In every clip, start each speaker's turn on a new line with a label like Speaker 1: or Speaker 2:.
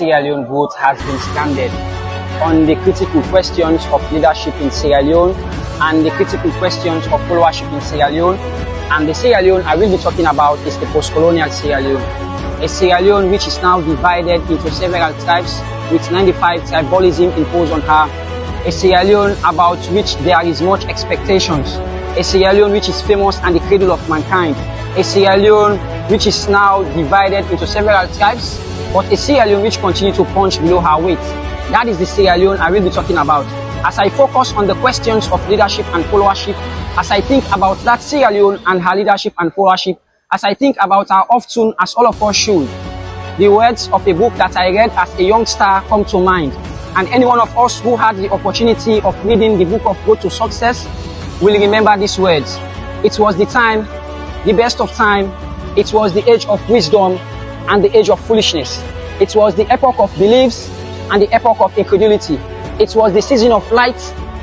Speaker 1: Sierra Leone vote has been stranded on the critical questions of leadership in Sierra Leone and the critical questions of followership in Sierra Leone. And the Sierra Leone I will be talking about is the post-colonial Sierra Leone. A Sierra Leone which is now divided into several tribes with 95 tribalism imposed on her. A Sierra Leone about which there is much expectations. A Sierra Leone which is famous and the cradle of mankind. A Sierra Leone which is now divided into several tribes, but a Sierra Leone which continues to punch below her weight. That is the Sierra Leone I will be talking about. As I focus on the questions of leadership and followership, as I think about that Sierra Leone and her leadership and followership, as I think about her often, as all of us should, the words of a book that I read as a youngster come to mind. And any one of us who had the opportunity of reading the book of Road to Success will remember these words. It was the time, the best of time. It was the age of wisdom and the age of foolishness. It was the epoch of beliefs and the epoch of incredulity. It was the season of light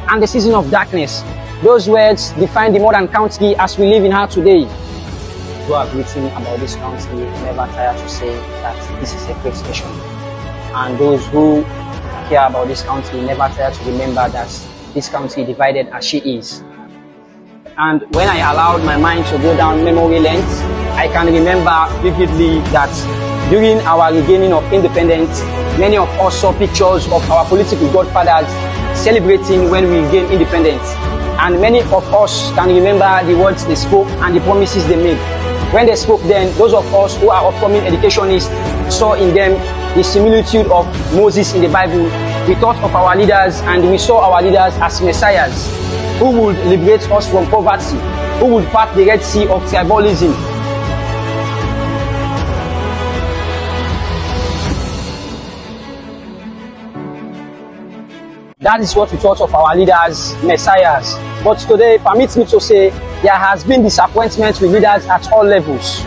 Speaker 1: and the season of darkness. Those words define the modern country as we live in her today. Who have written about this country never tire to say that this is a great nation. And those who care about this country never tire to remember that this country divided as she is. And when I allowed my mind to go down memory lane, I can remember vividly that during our regaining of independence, many of us saw pictures of our political godfathers celebrating when we gained independence. And many of us can remember the words they spoke and the promises they made. When they spoke then, those of us who are upcoming educationists saw in them the similitude of Moses in the Bible. We thought of our leaders and we saw our leaders as messiahs who would liberate us from poverty, who would part the Red Sea of tribalism. That is what we thought of our leaders, messiahs. But today, permit me to say, there has been disappointment with leaders at all levels.